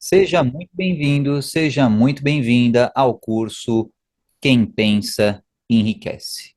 Seja muito bem-vindo, seja muito bem-vinda ao curso Quem Pensa Enriquece.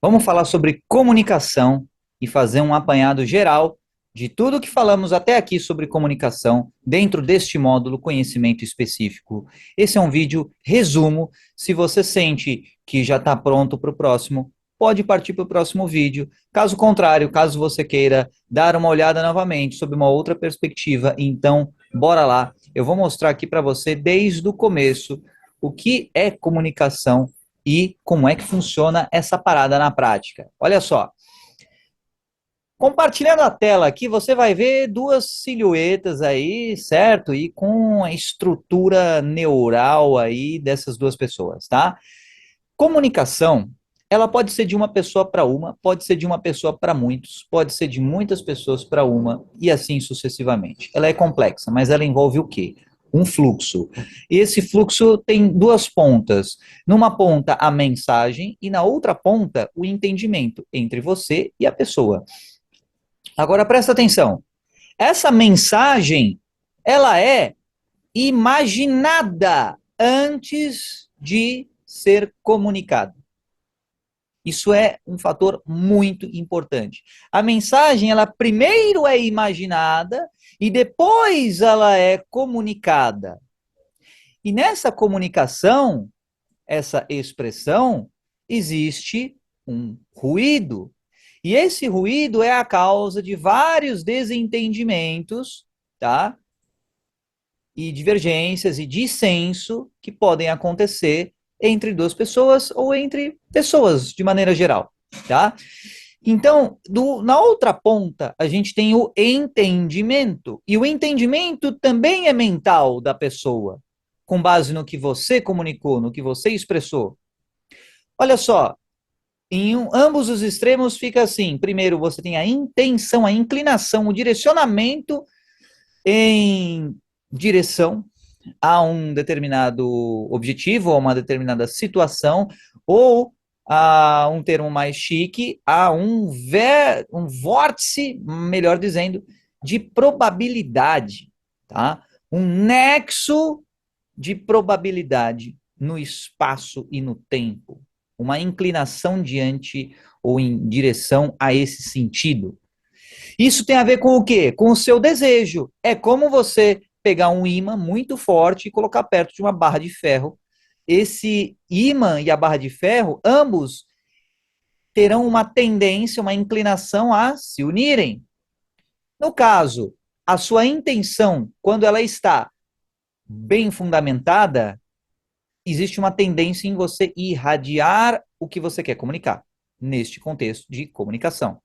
Vamos falar sobre comunicação e fazer um apanhado geral de tudo que falamos até aqui sobre comunicação dentro deste módulo Conhecimento Específico. Esse é um vídeo resumo. Se você sente que já está pronto para o próximo, pode partir para o próximo vídeo. Caso contrário, caso você queira dar uma olhada novamente sob uma outra perspectiva, então bora lá. Eu vou mostrar aqui para você desde o começo o que é comunicação e como é que funciona essa parada na prática. Olha só. Compartilhando a tela aqui, você vai ver duas silhuetas aí, certo? E com a estrutura neural aí dessas duas pessoas, tá? Comunicação, ela pode ser de uma pessoa para uma, pode ser de uma pessoa para muitos, pode ser de muitas pessoas para uma e assim sucessivamente. Ela é complexa, mas ela envolve o quê? Um fluxo. E esse fluxo tem duas pontas. Numa ponta, a mensagem e na outra ponta, o entendimento entre você e a pessoa. Agora presta atenção. Essa mensagem, ela é imaginada antes de ser comunicada. Isso é um fator muito importante. A mensagem, ela primeiro é imaginada e depois ela é comunicada. E nessa comunicação, essa expressão, existe um ruído. E esse ruído é a causa de vários desentendimentos, tá? E divergências e dissenso que podem acontecer entre duas pessoas ou entre pessoas de maneira geral, tá? Então, na outra ponta, a gente tem o entendimento. E o entendimento também é mental da pessoa, com base no que você comunicou, no que você expressou. Olha só, ambos os extremos fica assim. Primeiro, você tem a intenção, a inclinação, o direcionamento em direção a um determinado objetivo, a uma determinada situação, ou a um termo mais chique, a um vórtice, melhor dizendo, de probabilidade, tá? Um nexo de probabilidade no espaço e no tempo, uma inclinação diante ou em direção a esse sentido. Isso tem a ver com o quê? Com o seu desejo. É como você pegar um ímã muito forte e colocar perto de uma barra de ferro. Esse ímã e a barra de ferro, ambos terão uma tendência, uma inclinação a se unirem. No caso, a sua intenção, quando ela está bem fundamentada, existe uma tendência em você irradiar o que você quer comunicar, neste contexto de comunicação.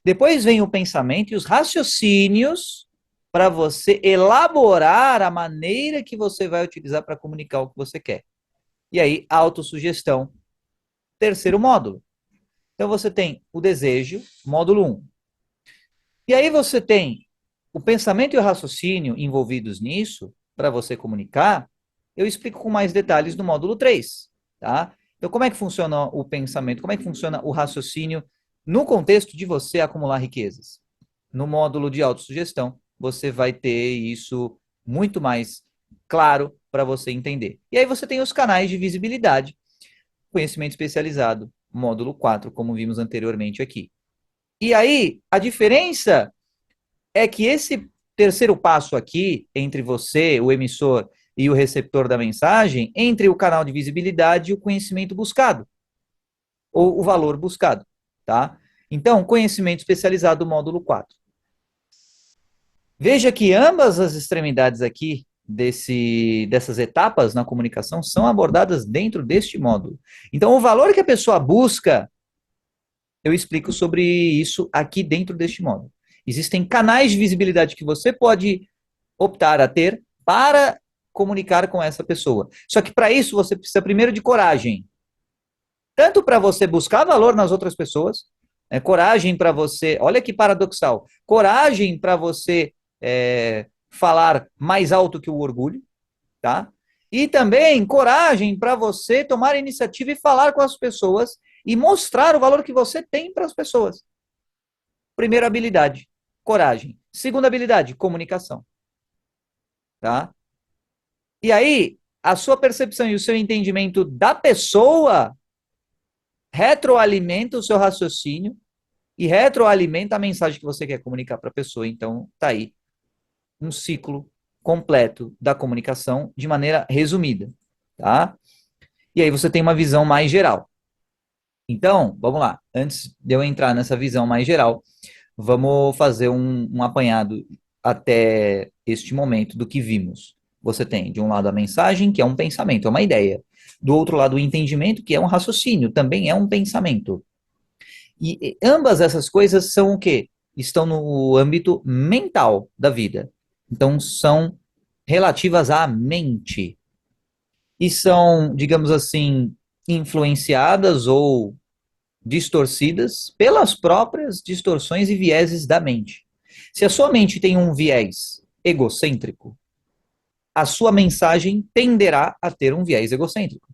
Depois vem o pensamento e os raciocínios para você elaborar a maneira que você vai utilizar para comunicar o que você quer. E aí, autossugestão, terceiro módulo. Então você tem o desejo, módulo 1. E aí você tem o pensamento e o raciocínio envolvidos nisso, para você comunicar, eu explico com mais detalhes no módulo 3, tá? Então, como é que funciona o pensamento? Como é que funciona o raciocínio no contexto de você acumular riquezas? No módulo de autossugestão, você vai ter isso muito mais claro para você entender. E aí você tem os canais de visibilidade, conhecimento especializado, módulo 4, como vimos anteriormente aqui. E aí, a diferença é que esse terceiro passo aqui, entre você, o emissor, e o receptor da mensagem, entre o canal de visibilidade e o conhecimento buscado, ou o valor buscado, tá? Então, conhecimento especializado, módulo 4. Veja que ambas as extremidades aqui dessas etapas na comunicação são abordadas dentro deste módulo. Então, o valor que a pessoa busca, eu explico sobre isso aqui dentro deste módulo. Existem canais de visibilidade que você pode optar a ter para comunicar com essa pessoa. Só que para isso você precisa primeiro de coragem. Tanto para você buscar valor nas outras pessoas, coragem para você, olha que paradoxal, coragem para você falar mais alto que o orgulho, tá? E também coragem para você tomar a iniciativa e falar com as pessoas e mostrar o valor que você tem para as pessoas. Primeira habilidade, coragem. Segunda habilidade, comunicação. tá? E aí, a sua percepção e o seu entendimento da pessoa retroalimenta o seu raciocínio e retroalimenta a mensagem que você quer comunicar para a pessoa. Então, tá aí um ciclo completo da comunicação de maneira resumida, tá? E aí você tem uma visão mais geral. Então, vamos lá. Antes de eu entrar nessa visão mais geral, vamos fazer um apanhado até este momento do que vimos. Você tem, de um lado, a mensagem, que é um pensamento, é uma ideia. Do outro lado, o entendimento, que é um raciocínio, também é um pensamento. E ambas essas coisas são o quê? Estão no âmbito mental da vida. Então, são relativas à mente. E são, digamos assim, influenciadas ou distorcidas pelas próprias distorções e vieses da mente. Se a sua mente tem um viés egocêntrico, a sua mensagem tenderá a ter um viés egocêntrico.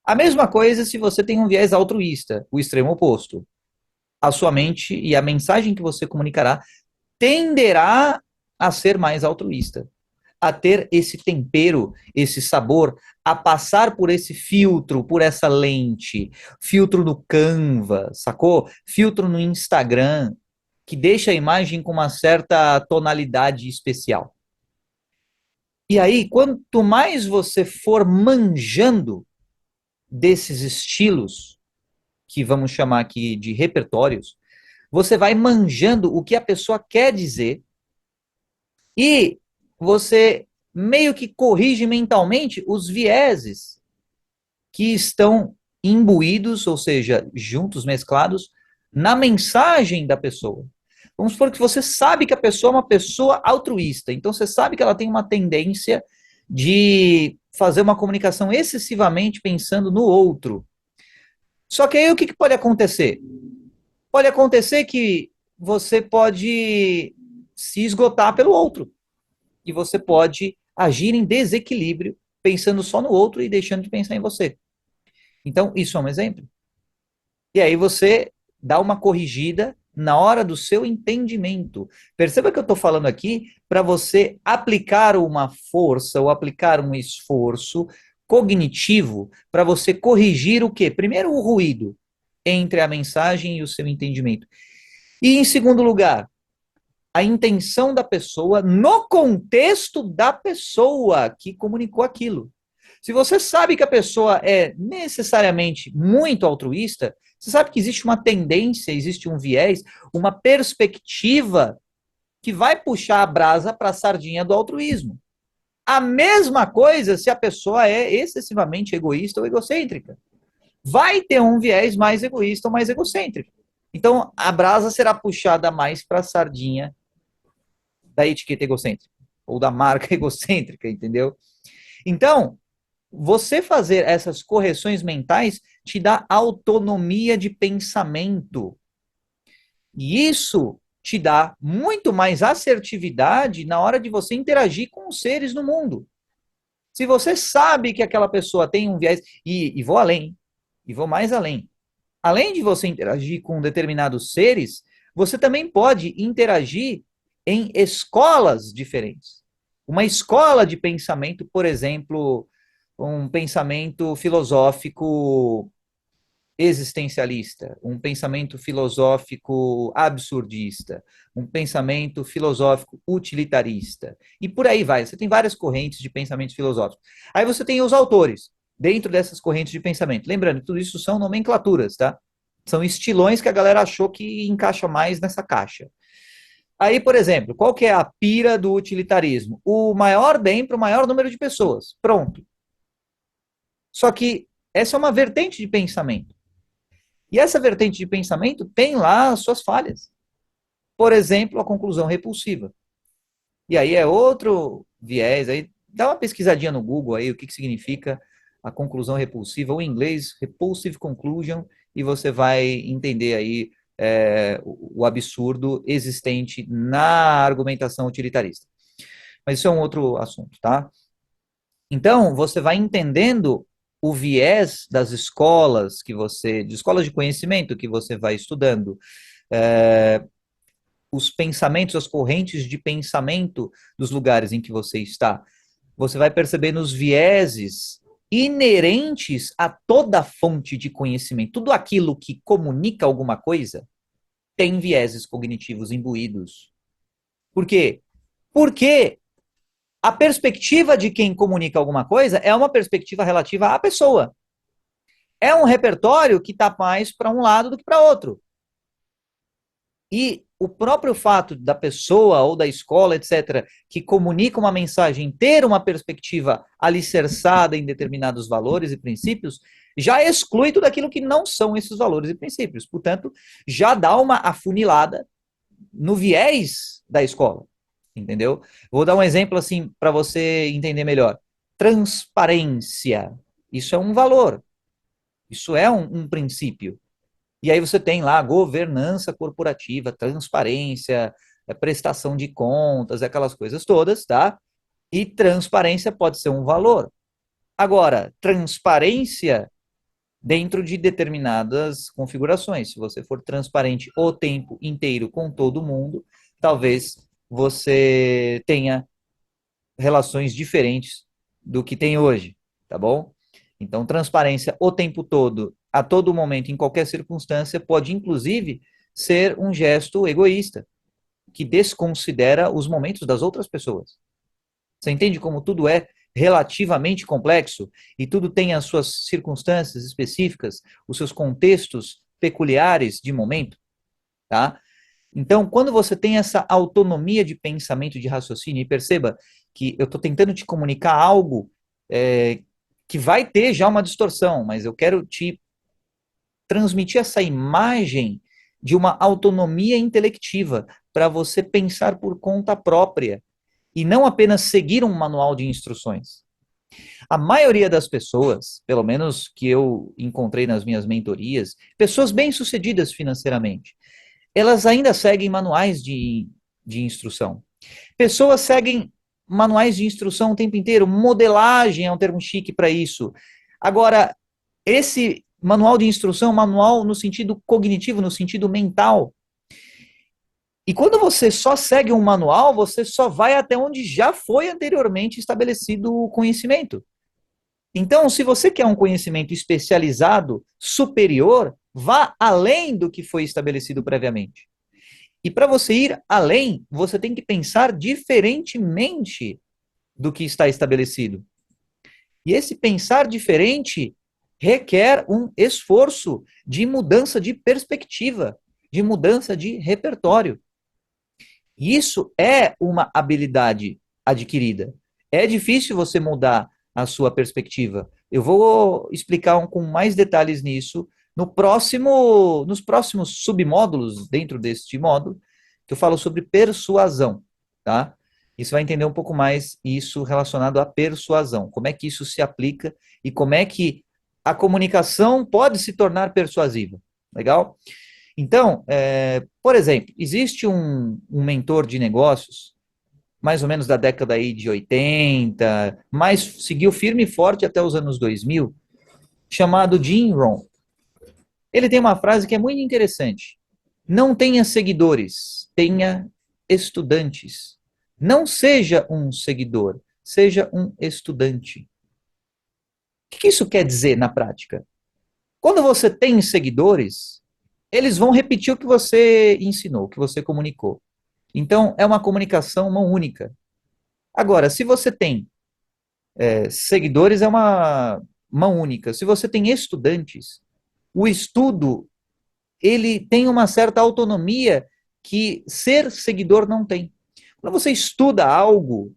A mesma coisa se você tem um viés altruísta, o extremo oposto. A sua mente e a mensagem que você comunicará tenderá a ser mais altruísta, a ter esse tempero, esse sabor, a passar por esse filtro, por essa lente, filtro no Canva, sacou? Filtro no Instagram, que deixa a imagem com uma certa tonalidade especial. E aí, quanto mais você for manjando desses estilos, que vamos chamar aqui de repertórios, você vai manjando o que a pessoa quer dizer e você meio que corrige mentalmente os vieses que estão imbuídos, ou seja, juntos, mesclados, na mensagem da pessoa. Vamos supor que você sabe que a pessoa é uma pessoa altruísta, então você sabe que ela tem uma tendência de fazer uma comunicação excessivamente pensando no outro. Só que aí o que pode acontecer? Pode acontecer que você pode se esgotar pelo outro e você pode agir em desequilíbrio, pensando só no outro e deixando de pensar em você. Então, isso é um exemplo. E aí você dá uma corrigida na hora do seu entendimento. Perceba que eu estou falando aqui para você aplicar uma força ou aplicar um esforço cognitivo para você corrigir o quê? Primeiro, o ruído entre a mensagem e o seu entendimento. E, em segundo lugar, a intenção da pessoa no contexto da pessoa que comunicou aquilo. Se você sabe que a pessoa é necessariamente muito altruísta, você sabe que existe uma tendência, existe um viés, uma perspectiva que vai puxar a brasa para a sardinha do altruísmo. A mesma coisa se a pessoa é excessivamente egoísta ou egocêntrica. Vai ter um viés mais egoísta ou mais egocêntrico. Então, a brasa será puxada mais para a sardinha da etiqueta egocêntrica, ou da marca egocêntrica, entendeu? Então, você fazer essas correções mentais te dá autonomia de pensamento. E isso te dá muito mais assertividade na hora de você interagir com os seres no mundo. Se você sabe que aquela pessoa tem um viés, e vou além, e vou mais além. Além de você interagir com determinados seres, você também pode interagir em escolas diferentes. Uma escola de pensamento, por exemplo, um pensamento filosófico existencialista, um pensamento filosófico absurdista, um pensamento filosófico utilitarista. E por aí vai. Você tem várias correntes de pensamento filosófico. Aí você tem os autores dentro dessas correntes de pensamento. Lembrando que tudo isso são nomenclaturas, tá? São estilões que a galera achou que encaixa mais nessa caixa. Aí, por exemplo, qual que é a pira do utilitarismo? O maior bem para o maior número de pessoas. Pronto. Só que essa é uma vertente de pensamento. E essa vertente de pensamento tem lá as suas falhas. Por exemplo, a conclusão repulsiva. E aí é outro viés, aí dá uma pesquisadinha no Google aí, o que significa a conclusão repulsiva, ou em inglês, repulsive conclusion, e você vai entender aí o absurdo existente na argumentação utilitarista. Mas isso é um outro assunto, tá? Então, você vai entendendo o viés das escolas de escolas de conhecimento que você vai estudando, os pensamentos, as correntes de pensamento dos lugares em que você está. Você vai percebendo os vieses inerentes a toda fonte de conhecimento. Tudo aquilo que comunica alguma coisa tem vieses cognitivos imbuídos. Por quê? Porque a perspectiva de quem comunica alguma coisa é uma perspectiva relativa à pessoa. É um repertório que está mais para um lado do que para outro. E o próprio fato da pessoa ou da escola, etc., que comunica uma mensagem, ter uma perspectiva alicerçada em determinados valores e princípios, já exclui tudo aquilo que não são esses valores e princípios. Portanto, já dá uma afunilada no viés da escola. Entendeu? Vou dar um exemplo assim para você entender melhor. Transparência. Isso é um valor. Isso é um princípio. E aí você tem lá governança corporativa, transparência, prestação de contas, aquelas coisas todas, tá? E transparência pode ser um valor. Agora, transparência dentro de determinadas configurações. Se você for transparente o tempo inteiro com todo mundo, talvez você tenha relações diferentes do que tem hoje, tá bom? Então, transparência o tempo todo, a todo momento, em qualquer circunstância, pode inclusive ser um gesto egoísta, que desconsidera os momentos das outras pessoas. Você entende como tudo é relativamente complexo e tudo tem as suas circunstâncias específicas, os seus contextos peculiares de momento, tá? Então, quando você tem essa autonomia de pensamento, de raciocínio, e perceba que eu estou tentando te comunicar algo que vai ter já uma distorção, mas eu quero te transmitir essa imagem de uma autonomia intelectiva para você pensar por conta própria e não apenas seguir um manual de instruções. A maioria das pessoas, pelo menos que eu encontrei nas minhas mentorias, pessoas bem-sucedidas financeiramente, elas ainda seguem manuais de instrução. Pessoas seguem manuais de instrução o tempo inteiro, modelagem é um termo chique para isso. Agora, esse manual de instrução é um manual no sentido cognitivo, no sentido mental. E quando você só segue um manual, você só vai até onde já foi anteriormente estabelecido o conhecimento. Então, se você quer um conhecimento especializado, superior, vá além do que foi estabelecido previamente. E para você ir além, você tem que pensar diferentemente do que está estabelecido. E esse pensar diferente requer um esforço de mudança de perspectiva, de mudança de repertório. Isso é uma habilidade adquirida. É difícil você mudar a sua perspectiva. Eu vou explicar com mais detalhes nisso nos próximos submódulos dentro deste módulo, que eu falo sobre persuasão, tá? E você vai entender um pouco mais isso relacionado à persuasão, como é que isso se aplica e como é que a comunicação pode se tornar persuasiva, legal? Então, por exemplo, existe um mentor de negócios mais ou menos da década aí de 80, mas seguiu firme e forte até os anos 2000, chamado Jim Rohn. Ele tem uma frase que é muito interessante. Não tenha seguidores, tenha estudantes. Não seja um seguidor, seja um estudante. O que isso quer dizer na prática? Quando você tem seguidores, eles vão repetir o que você ensinou, o que você comunicou. Então, é uma comunicação mão única. Agora, se você tem seguidores, é uma mão única. Se você tem estudantes, o estudo, ele tem uma certa autonomia que ser seguidor não tem. Quando você estuda algo,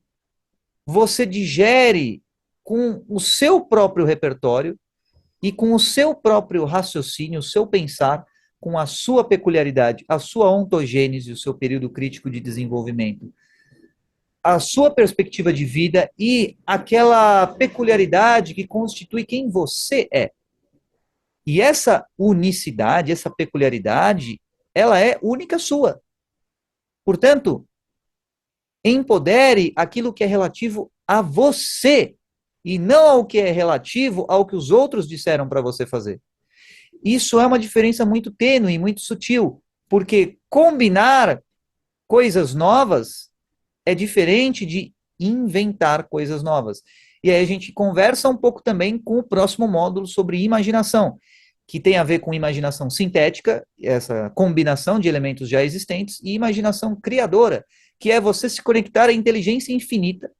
você digere com o seu próprio repertório e com o seu próprio raciocínio, o seu pensar, com a sua peculiaridade, a sua ontogênese, o seu período crítico de desenvolvimento, a sua perspectiva de vida e aquela peculiaridade que constitui quem você é. E essa unicidade, essa peculiaridade, ela é única sua. Portanto, empodere aquilo que é relativo a você e não ao que é relativo ao que os outros disseram para você fazer. Isso é uma diferença muito tênue, muito sutil, porque combinar coisas novas é diferente de inventar coisas novas. E aí a gente conversa um pouco também com o próximo módulo sobre imaginação, que tem a ver com imaginação sintética, essa combinação de elementos já existentes, e imaginação criadora, que é você se conectar à inteligência infinita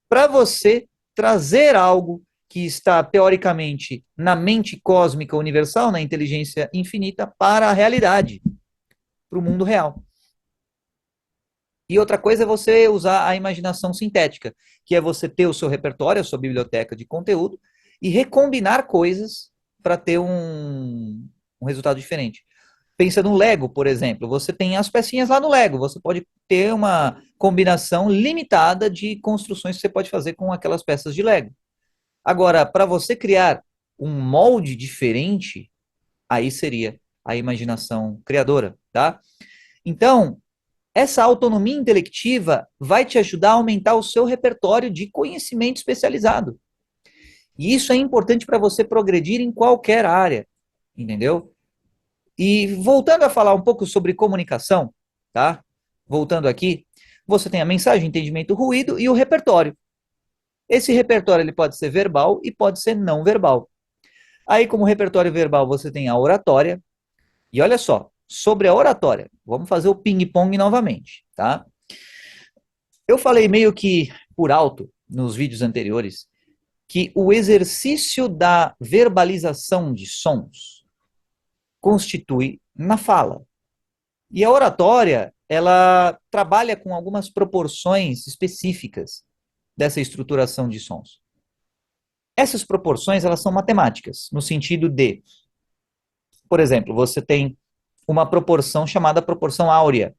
para você trazer algo que está teoricamente na mente cósmica universal, na inteligência infinita, para a realidade, para o mundo real. E outra coisa é você usar a imaginação sintética, que é você ter o seu repertório, a sua biblioteca de conteúdo, e recombinar coisas para ter um resultado diferente. Pensa no Lego, por exemplo. Você tem as pecinhas lá no Lego. Você pode ter uma combinação limitada de construções que você pode fazer com aquelas peças de Lego. Agora, para você criar um molde diferente, aí seria a imaginação criadora, tá? Então, essa autonomia intelectiva vai te ajudar a aumentar o seu repertório de conhecimento especializado. E isso é importante para você progredir em qualquer área, entendeu? E voltando a falar um pouco sobre comunicação, tá? Voltando aqui, você tem a mensagem, entendimento, ruído e o repertório. Esse repertório ele pode ser verbal e pode ser não verbal. Aí, como repertório verbal, você tem a oratória. E olha só, sobre a oratória, vamos fazer o ping-pong novamente, tá? Eu falei meio que por alto nos vídeos anteriores que o exercício da verbalização de sons constitui na fala. E a oratória, ela trabalha com algumas proporções específicas dessa estruturação de sons. Essas proporções, elas são matemáticas, no sentido de, por exemplo, você tem uma proporção chamada proporção áurea.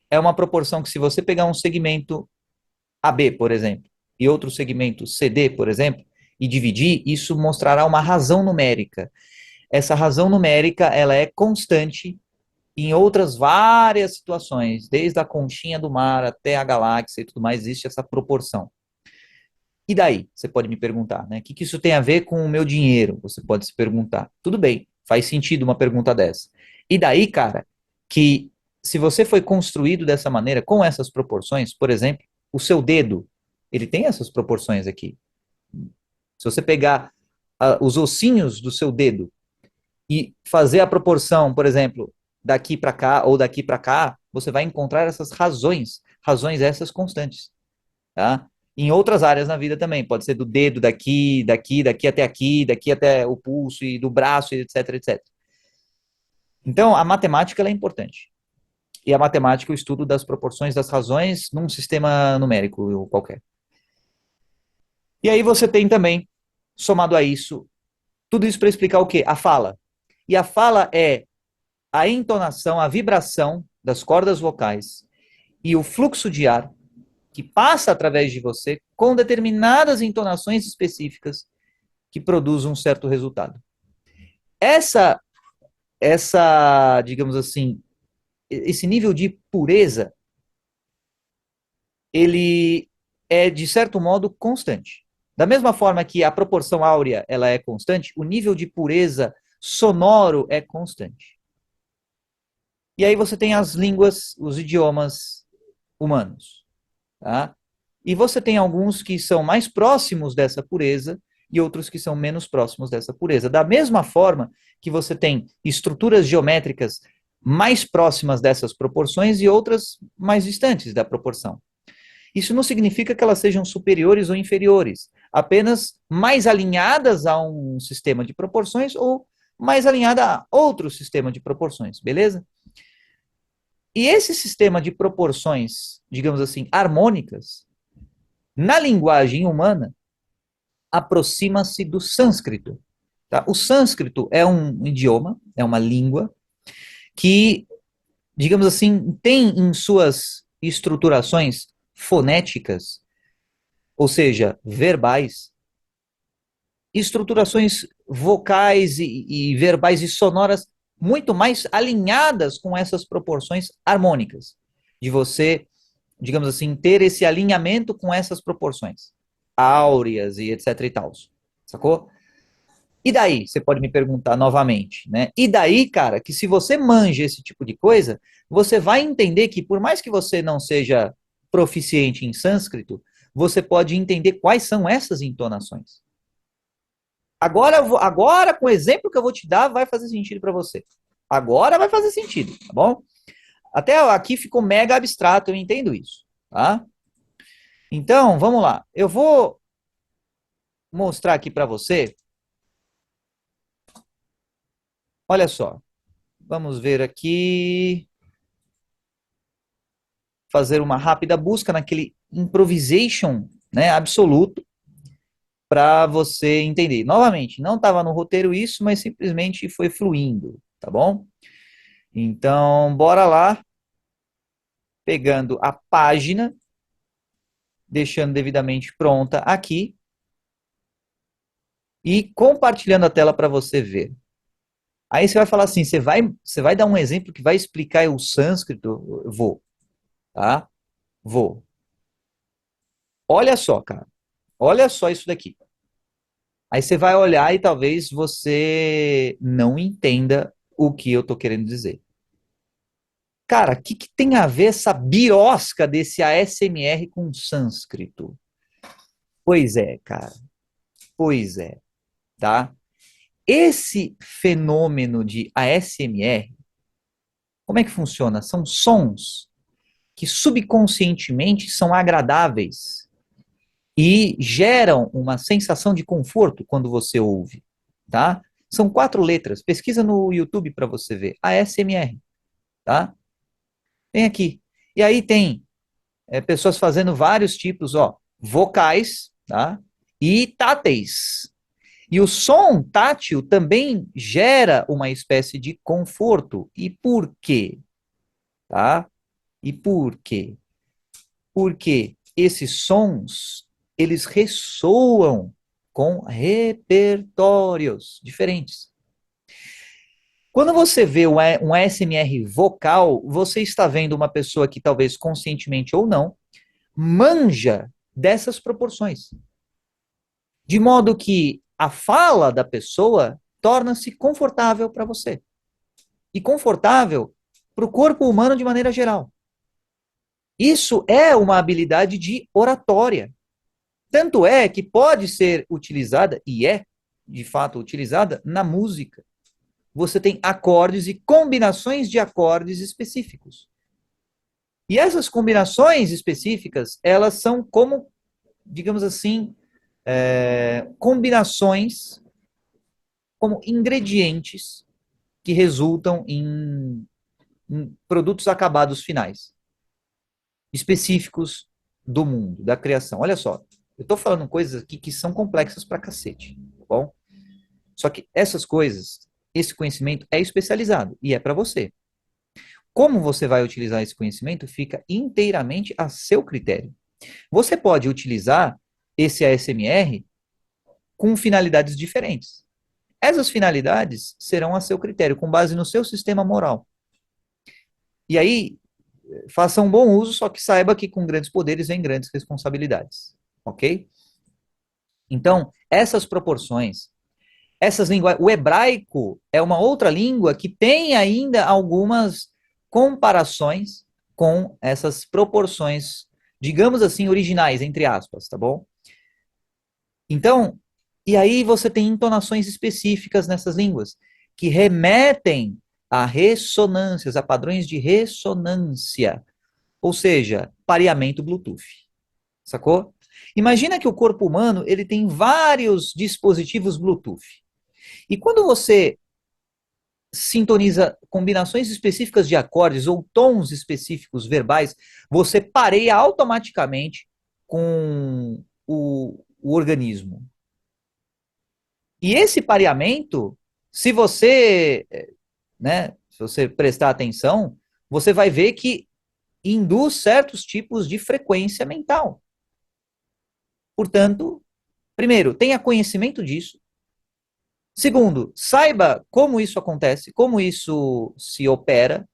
É uma proporção que se você pegar um segmento AB, por exemplo, e outro segmento CD, por exemplo, e dividir, isso mostrará uma razão numérica. Essa razão numérica, ela é constante em outras várias situações, desde a conchinha do mar até a galáxia e tudo mais, existe essa proporção. E daí? Você pode me perguntar, né? O que isso tem a ver com o meu dinheiro? Você pode se perguntar. Tudo bem, faz sentido uma pergunta dessa. E daí, cara, que se você foi construído dessa maneira, com essas proporções, por exemplo, o seu dedo, ele tem essas proporções aqui. Se você pegar os ossinhos do seu dedo e fazer a proporção, por exemplo, daqui para cá ou daqui para cá, você vai encontrar essas razões essas constantes, tá? Em outras áreas na vida também, pode ser do dedo daqui até o pulso e do braço, etc, etc. Então, a matemática ela é importante. E a matemática é o estudo das proporções das razões num sistema numérico qualquer. E aí você tem também, somado a isso, tudo isso para explicar o quê? A fala. E a fala é a entonação, a vibração das cordas vocais e o fluxo de ar que passa através de você com determinadas entonações específicas que produzem um certo resultado. Digamos assim, esse nível de pureza, ele é, de certo modo, constante. Da mesma forma que a proporção áurea ela é constante, o nível de pureza sonoro é constante. E aí você tem as línguas, os idiomas humanos. Tá? E você tem alguns que são mais próximos dessa pureza e outros que são menos próximos dessa pureza. Da mesma forma que você tem estruturas geométricas mais próximas dessas proporções e outras mais distantes da proporção. Isso não significa que elas sejam superiores ou inferiores, apenas mais alinhadas a um sistema de proporções ou mais alinhada a outro sistema de proporções, beleza? E esse sistema de proporções, digamos assim, harmônicas, na linguagem humana, aproxima-se do sânscrito. Tá? O sânscrito é um idioma, é uma língua, que, digamos assim, tem em suas estruturações fonéticas, ou seja, verbais, estruturações vocais e verbais e sonoras muito mais alinhadas com essas proporções harmônicas, de você, digamos assim, ter esse alinhamento com essas proporções áureas e etc e tal, sacou? E daí, você pode me perguntar novamente, né? E daí, cara, que se você manja esse tipo de coisa, você vai entender que por mais que você não seja proficiente em sânscrito, você pode entender quais são essas entonações. Agora, agora com o exemplo que eu vou te dar, vai fazer sentido para você. Agora vai fazer sentido, tá bom? Até aqui ficou mega abstrato, eu entendo isso, tá? Então, vamos lá. Eu vou mostrar aqui para você. Olha só. Vamos ver aqui. Fazer uma rápida busca naquele improvisation, né, absoluto, para você entender. Novamente, não estava no roteiro isso, mas simplesmente foi fluindo, tá bom? Então, bora lá, pegando a página, deixando devidamente pronta aqui e compartilhando a tela para você ver. Aí você vai falar assim, você vai dar um exemplo que vai explicar o sânscrito? Eu vou, tá? Vou. Olha só, cara. Olha só isso daqui. Aí você vai olhar e talvez você não entenda o que eu tô querendo dizer. Cara, o que tem a ver essa birosca desse ASMR com sânscrito? Pois é, cara. Pois é, tá? Esse fenômeno de ASMR, como é que funciona? São sons que subconscientemente são agradáveis e geram uma sensação de conforto quando você ouve, tá? São 4 letras. Pesquisa no YouTube para você ver. ASMR, tá? Tem aqui. E aí tem pessoas fazendo vários tipos, ó, vocais, tá? E táteis. E o som tátil também gera uma espécie de conforto. E por quê? Tá? E por quê? Porque esses sons, eles ressoam com repertórios diferentes. Quando você vê um ASMR vocal, você está vendo uma pessoa que talvez conscientemente ou não, manja dessas proporções. De modo que a fala da pessoa torna-se confortável para você. E confortável para o corpo humano de maneira geral. Isso é uma habilidade de oratória. Tanto é que pode ser utilizada, e é de fato utilizada, na música. Você tem acordes e combinações de acordes específicos. E essas combinações específicas, elas são como, digamos assim, combinações, como ingredientes que resultam em produtos acabados finais, específicos do mundo, da criação. Olha só, eu estou falando coisas aqui que são complexas pra cacete, tá bom? Só que essas coisas, esse conhecimento é especializado e é para você. Como você vai utilizar esse conhecimento fica inteiramente a seu critério. Você pode utilizar esse ASMR com finalidades diferentes. Essas finalidades serão a seu critério, com base no seu sistema moral. E aí, faça um bom uso, só que saiba que com grandes poderes vem grandes responsabilidades. Ok? Então, essas proporções, essas línguas. O hebraico é uma outra língua que tem ainda algumas comparações com essas proporções, digamos assim, originais, entre aspas, tá bom? Então, e aí você tem entonações específicas nessas línguas, que remetem a ressonâncias, a padrões de ressonância, ou seja, pareamento Bluetooth, sacou? Imagina que o corpo humano ele tem vários dispositivos Bluetooth. E quando você sintoniza combinações específicas de acordes ou tons específicos verbais, você pareia automaticamente com o organismo. E esse pareamento, se você, né, se você prestar atenção, você vai ver que induz certos tipos de frequência mental. Portanto, primeiro, tenha conhecimento disso. Segundo, saiba como isso acontece, como isso se opera.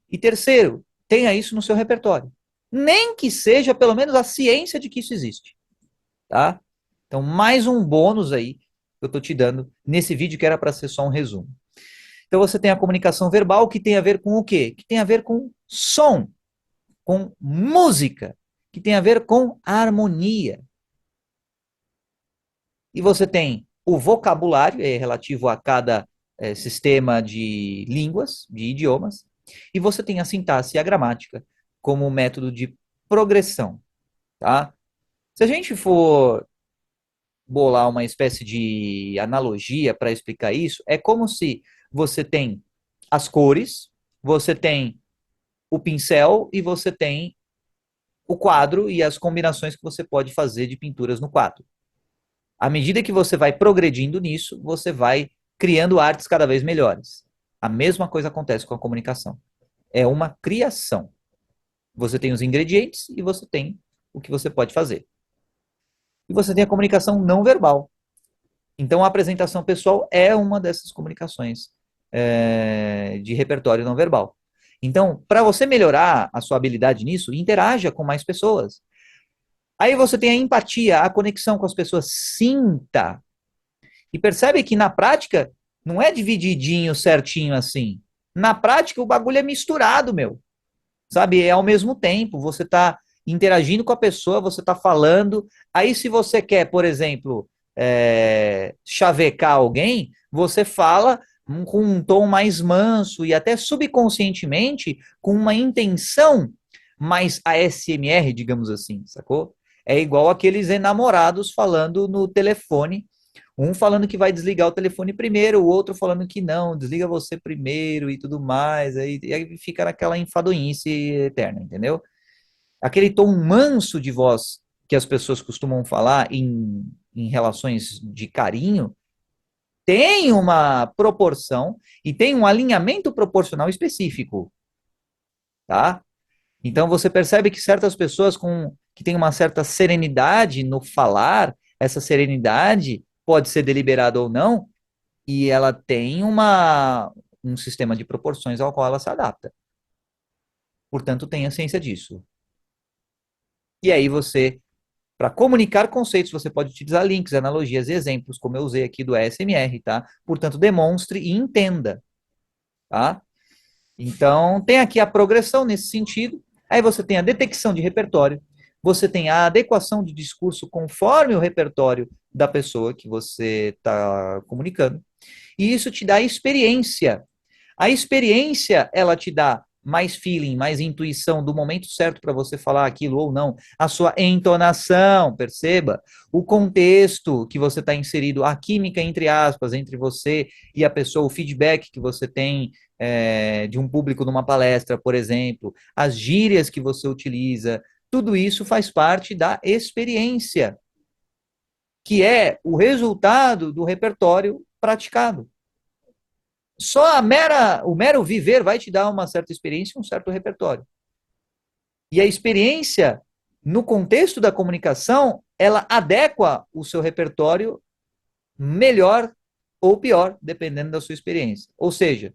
E terceiro, tenha isso no seu repertório. Nem que seja pelo menos a ciência de que isso existe, tá? Então, mais um bônus aí que eu estou te dando nesse vídeo que era para ser só um resumo. Então você tem a comunicação verbal que tem a ver com o quê? Que tem a ver com som, com música, que tem a ver com harmonia. E você tem o vocabulário, é relativo a cada sistema de línguas, de idiomas, e você tem a sintaxe e a gramática como método de progressão, tá? Se a gente for bolar uma espécie de analogia para explicar isso, é como se você tem as cores, você tem o pincel e você tem o quadro e as combinações que você pode fazer de pinturas no quadro. À medida que você vai progredindo nisso, você vai criando artes cada vez melhores. A mesma coisa acontece com a comunicação. É uma criação. Você tem os ingredientes e você tem o que você pode fazer. E você tem a comunicação não verbal. Então, a apresentação pessoal é uma dessas comunicações de repertório não verbal. Então, para você melhorar a sua habilidade nisso, interaja com mais pessoas. Aí você tem a empatia, a conexão com as pessoas. Sinta. E percebe que na prática não é divididinho certinho assim. Na prática o bagulho é misturado, meu. Sabe? É ao mesmo tempo. Você está interagindo com a pessoa, você está falando. Aí se você quer, por exemplo, chavecar alguém, você fala com um tom mais manso e até subconscientemente com uma intenção mais ASMR, digamos assim, sacou? É igual aqueles enamorados falando no telefone, um falando que vai desligar o telefone primeiro, o outro falando que não, desliga você primeiro e tudo mais, aí fica naquela enfadonhice eterna, entendeu? Aquele tom manso de voz que as pessoas costumam falar em relações de carinho, tem uma proporção e tem um alinhamento proporcional específico, tá? Então você percebe que certas pessoas que têm uma certa serenidade no falar, essa serenidade pode ser deliberada ou não, e ela tem um sistema de proporções ao qual ela se adapta. Portanto, tenha ciência disso. E aí você, para comunicar conceitos, você pode utilizar links, analogias e exemplos, como eu usei aqui do ASMR, tá? Portanto, demonstre e entenda, tá? Então, tem aqui a progressão nesse sentido. Aí você tem a detecção de repertório, você tem a adequação de discurso conforme o repertório da pessoa que você está comunicando. E isso te dá experiência. A experiência, ela te dá mais feeling, mais intuição do momento certo para você falar aquilo ou não. A sua entonação, perceba. O contexto que você está inserido, a química, entre aspas, entre você e a pessoa, o feedback que você tem de um público numa palestra, por exemplo, as gírias que você utiliza, tudo isso faz parte da experiência, que é o resultado do repertório praticado. Só o mero viver vai te dar uma certa experiência e um certo repertório. E a experiência, no contexto da comunicação, ela adequa o seu repertório melhor ou pior, dependendo da sua experiência. Ou seja,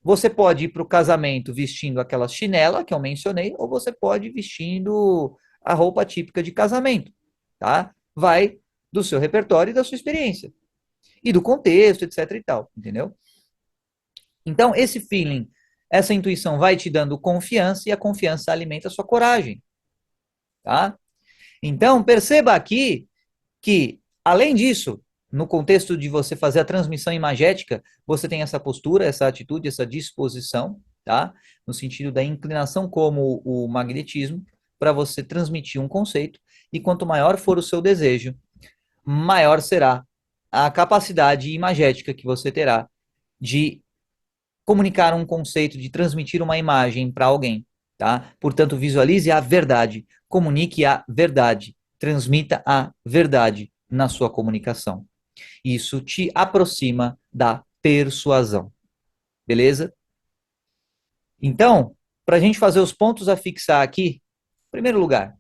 você pode ir para o casamento vestindo aquela chinela que eu mencionei, ou você pode ir vestindo a roupa típica de casamento, tá? Vai do seu repertório e da sua experiência. E do contexto, etc e tal, entendeu? Então, esse feeling, essa intuição vai te dando confiança e a confiança alimenta a sua coragem, tá? Então, perceba aqui que, além disso, no contexto de você fazer a transmissão imagética, você tem essa postura, essa atitude, essa disposição, tá? No sentido da inclinação como o magnetismo, para você transmitir um conceito, e quanto maior for o seu desejo, maior será a capacidade imagética que você terá de comunicar um conceito, de transmitir uma imagem para alguém, tá? Portanto, visualize a verdade, comunique a verdade, transmita a verdade na sua comunicação. Isso te aproxima da persuasão, beleza? Então, para a gente fazer os pontos a fixar aqui, em primeiro lugar,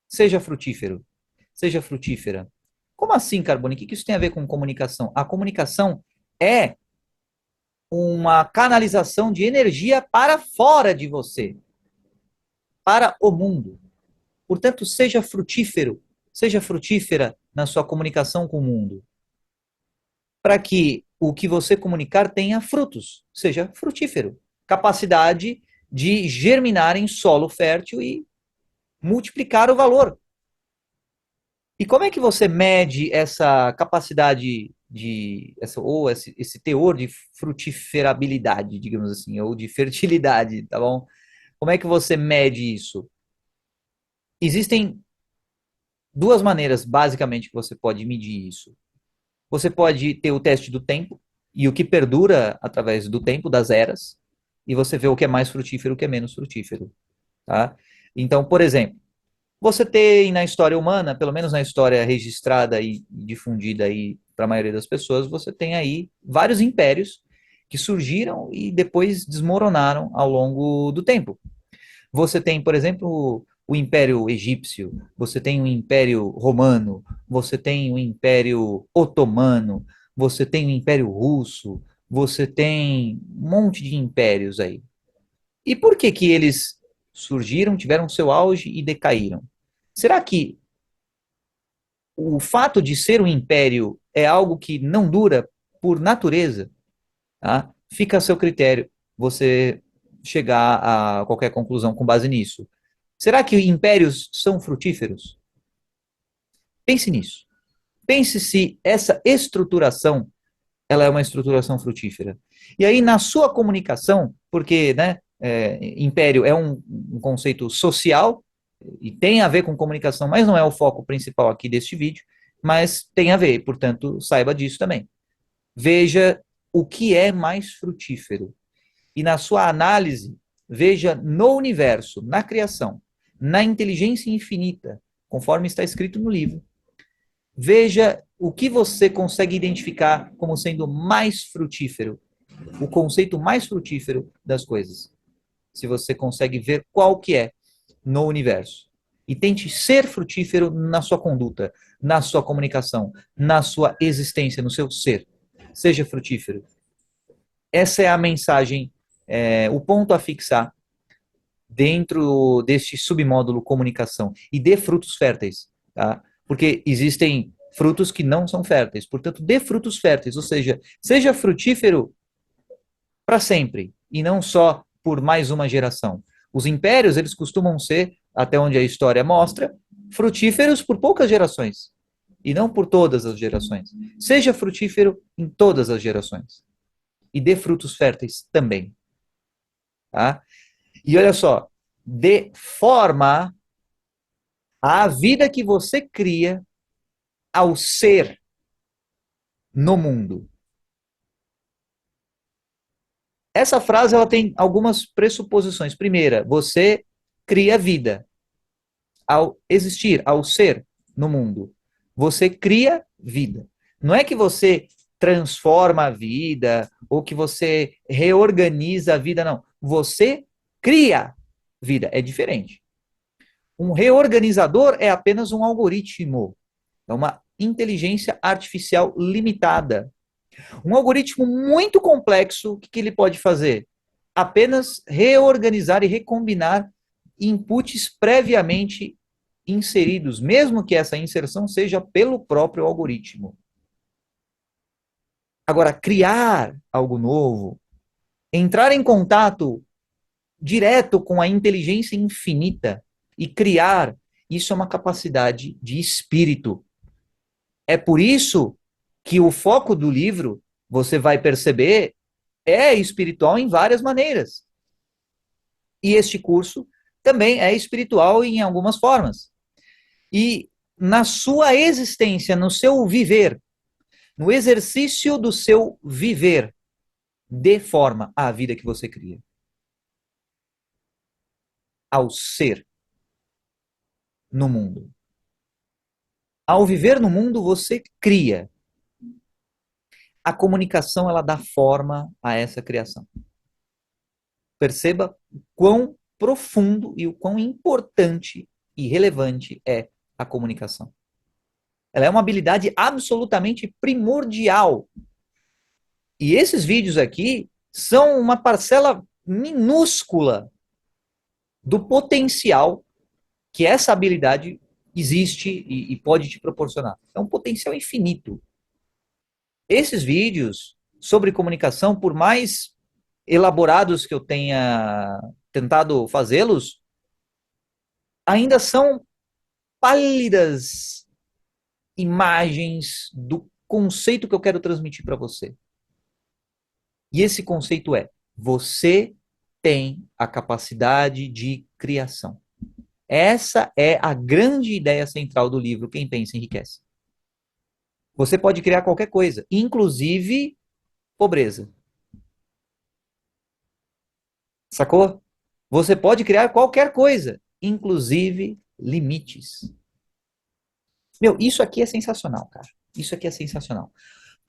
seja frutífero, seja frutífera. Como assim, Carbone? O que isso tem a ver com comunicação? A comunicação é uma canalização de energia para fora de você, para o mundo. Portanto, seja frutífero, seja frutífera na sua comunicação com o mundo. para que o que você comunicar tenha frutos, seja frutífero. Capacidade de germinar em solo fértil e multiplicar o valor. E como é que você mede essa capacidade ou esse teor de frutiferabilidade, digamos assim, ou de fertilidade, tá bom? Como é que você mede isso? Existem duas maneiras, basicamente, que você pode medir isso. Você pode ter o teste do tempo, e o que perdura através do tempo, das eras, e você vê o que é mais frutífero e o que é menos frutífero. Tá? Então, por exemplo, você tem na história humana, pelo menos na história registrada e difundida aí para a maioria das pessoas, você tem aí vários impérios que surgiram e depois desmoronaram ao longo do tempo. Você tem, por exemplo, o Império Egípcio, você tem o Império Romano, você tem o Império Otomano, você tem o Império Russo, você tem um monte de impérios aí. E por que que eles surgiram, tiveram seu auge e decaíram? Será que o fato de ser um império é algo que não dura por natureza? Tá? Fica a seu critério você chegar a qualquer conclusão com base nisso. Será que impérios são frutíferos? Pense nisso. Pense se essa estruturação ela é uma estruturação frutífera. E aí, na sua comunicação, porque né, império é um conceito social e tem a ver com comunicação, mas não é o foco principal aqui deste vídeo, mas tem a ver, portanto, saiba disso também. Veja o que é mais frutífero. E na sua análise, veja no universo, na criação, na inteligência infinita, conforme está escrito no livro, veja o que você consegue identificar como sendo mais frutífero, o conceito mais frutífero das coisas. Se você consegue ver qual que é no universo. E tente ser frutífero na sua conduta, na sua comunicação, na sua existência, no seu ser. Seja frutífero. Essa é a mensagem, o ponto a fixar dentro deste submódulo comunicação. E dê frutos férteis, tá? Porque existem frutos que não são férteis. Portanto, dê frutos férteis, ou seja, seja frutífero para sempre e não só por mais uma geração. Os impérios, eles costumam ser, até onde a história mostra, frutíferos por poucas gerações e não por todas as gerações. Seja frutífero em todas as gerações e dê frutos férteis também, tá? E olha só, dê forma à vida que você cria ao ser no mundo. Essa frase ela tem algumas pressuposições. Primeira, você cria vida ao existir, ao ser no mundo. Você cria vida. Não é que você transforma a vida ou que você reorganiza a vida, não. Você cria vida. É diferente. Um reorganizador é apenas um algoritmo. É uma inteligência artificial limitada. Um algoritmo muito complexo, o que ele pode fazer? Apenas reorganizar e recombinar inputs previamente inseridos, mesmo que essa inserção seja pelo próprio algoritmo. Agora, criar algo novo, entrar em contato direto com a inteligência infinita e criar, isso é uma capacidade de espírito. É por isso que o foco do livro, você vai perceber, é espiritual em várias maneiras. E este curso também é espiritual em algumas formas. E na sua existência, no seu viver, no exercício do seu viver, dê forma à vida que você cria, ao ser no mundo. Ao viver no mundo, você cria. A comunicação, ela dá forma a essa criação. Perceba o quão profundo e o quão importante e relevante é a comunicação. Ela é uma habilidade absolutamente primordial. E esses vídeos aqui são uma parcela minúscula do potencial que essa habilidade existe e pode te proporcionar. É um potencial infinito. Esses vídeos sobre comunicação, por mais elaborados que eu tenha tentado fazê-los, ainda são pálidas imagens do conceito que eu quero transmitir para você. E esse conceito é: você tem a capacidade de criação. Essa é a grande ideia central do livro Quem Pensa Enriquece. Você pode criar qualquer coisa, inclusive pobreza. Sacou? Você pode criar qualquer coisa, inclusive limites. Meu, isso aqui é sensacional, cara. Isso aqui é sensacional.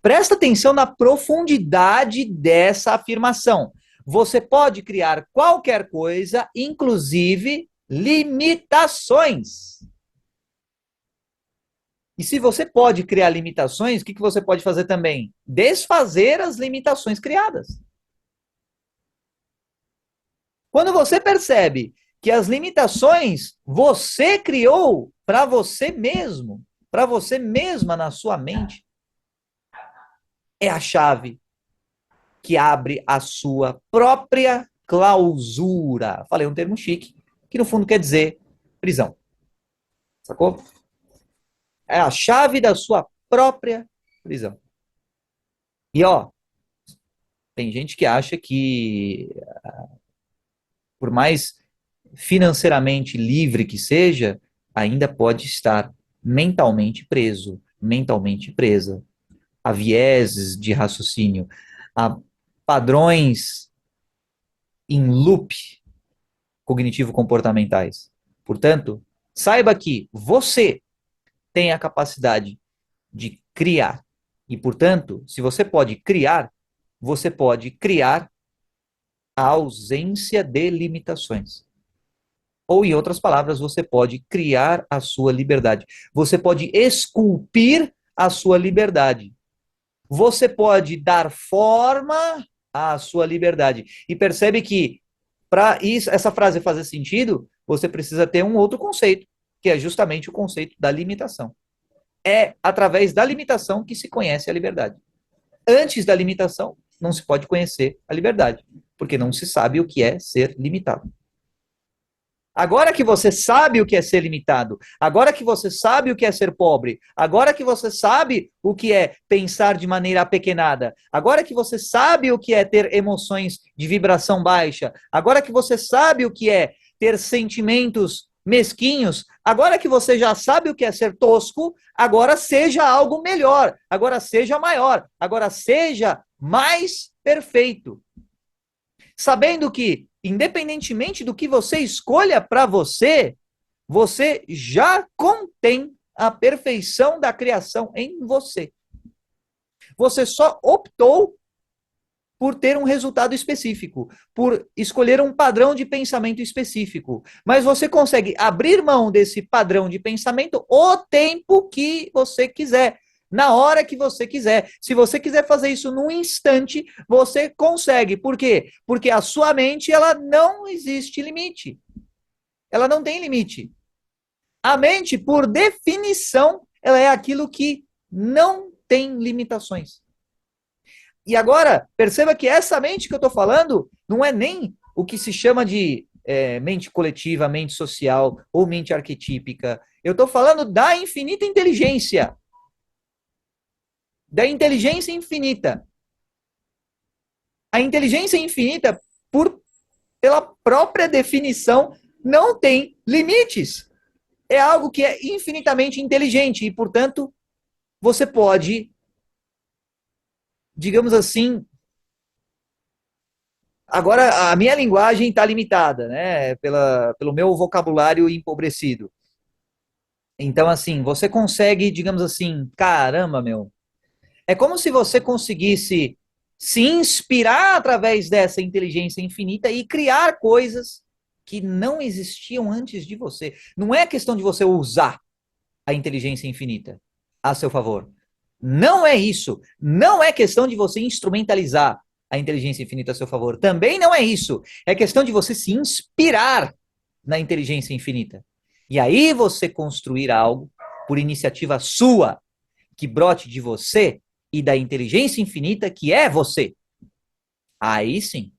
Presta atenção na profundidade dessa afirmação. Você pode criar qualquer coisa, inclusive limitações. E se você pode criar limitações, o que você pode fazer também? Desfazer as limitações criadas. Quando você percebe que as limitações você criou para você mesmo, para você mesma na sua mente, é a chave que abre a sua própria clausura. Falei um termo chique, que no fundo quer dizer prisão. Sacou? É a chave da sua própria prisão. E ó, tem gente que acha que, por mais financeiramente livre que seja, ainda pode estar mentalmente preso, mentalmente presa, a vieses de raciocínio, a padrões em loop cognitivo-comportamentais. Portanto, saiba que você tem a capacidade de criar. E, portanto, se você pode criar, você pode criar a ausência de limitações. Ou, em outras palavras, você pode criar a sua liberdade. Você pode esculpir a sua liberdade. Você pode dar forma à sua liberdade. E percebe que, para essa frase fazer sentido, você precisa ter um outro conceito, que é justamente o conceito da limitação. É através da limitação que se conhece a liberdade. Antes da limitação, não se pode conhecer a liberdade, porque não se sabe o que é ser limitado. Agora que você sabe o que é ser limitado, agora que você sabe o que é ser pobre, agora que você sabe o que é pensar de maneira apequenada, agora que você sabe o que é ter emoções de vibração baixa, agora que você sabe o que é ter sentimentos mesquinhos, agora que você já sabe o que é ser tosco, agora seja algo melhor, agora seja maior, agora seja mais perfeito. Sabendo que, independentemente do que você escolha para você, você já contém a perfeição da criação em você. Você só optou por ter um resultado específico, por escolher um padrão de pensamento específico. Mas você consegue abrir mão desse padrão de pensamento o tempo que você quiser, na hora que você quiser. Se você quiser fazer isso num instante, você consegue. Por quê? Porque a sua mente, ela não existe limite. Ela não tem limite. A mente, por definição, ela é aquilo que não tem limitações. E agora, perceba que essa mente que eu estou falando não é nem o que se chama de mente coletiva, mente social ou mente arquetípica. Eu estou falando da infinita inteligência. Da inteligência infinita. A inteligência infinita, pela própria definição, não tem limites. É algo que é infinitamente inteligente e, portanto, você pode, digamos assim, agora a minha linguagem está limitada, né, pelo meu vocabulário empobrecido. Então, assim, você consegue, digamos assim, caramba, meu, é como se você conseguisse se inspirar através dessa inteligência infinita e criar coisas que não existiam antes de você. Não é questão de você usar a inteligência infinita a seu favor. Não é isso. Não é questão de você instrumentalizar a inteligência infinita a seu favor. Também não é isso. É questão de você se inspirar na inteligência infinita. E aí você construir algo por iniciativa sua, que brote de você e da inteligência infinita que é você. Aí sim,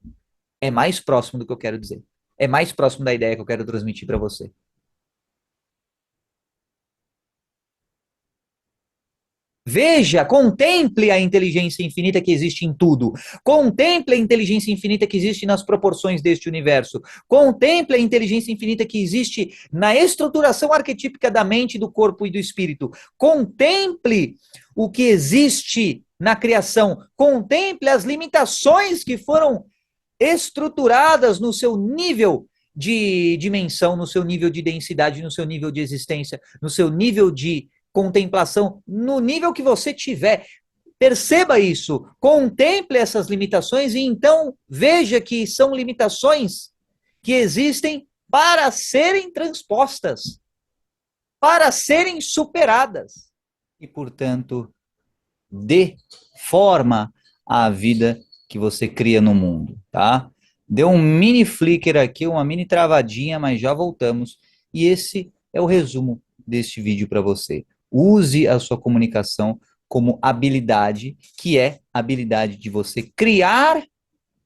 é mais próximo do que eu quero dizer. É mais próximo da ideia que eu quero transmitir para você. Veja, contemple a inteligência infinita que existe em tudo. Contemple a inteligência infinita que existe nas proporções deste universo. Contemple a inteligência infinita que existe na estruturação arquetípica da mente, do corpo e do espírito. Contemple o que existe na criação. Contemple as limitações que foram estruturadas no seu nível de dimensão, no seu nível de densidade, no seu nível de existência, no seu nível de contemplação, no nível que você tiver. Perceba isso, contemple essas limitações e então veja que são limitações que existem para serem transpostas, para serem superadas. E, portanto, dê forma à vida que você cria no mundo, tá? Deu um mini flicker aqui, uma mini travadinha, mas já voltamos. E esse é o resumo deste vídeo para você. Use a sua comunicação como habilidade, que é a habilidade de você criar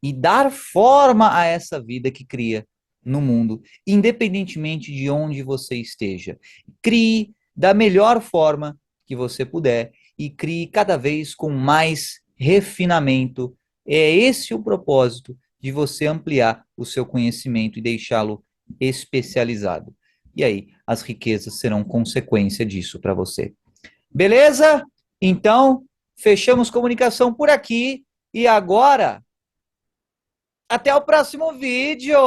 e dar forma a essa vida que cria no mundo, independentemente de onde você esteja. Crie da melhor forma que você puder e crie cada vez com mais refinamento. É esse o propósito de você ampliar o seu conhecimento e deixá-lo especializado. E aí, as riquezas serão consequência disso para você. Beleza? Então, fechamos comunicação por aqui e agora até o próximo vídeo!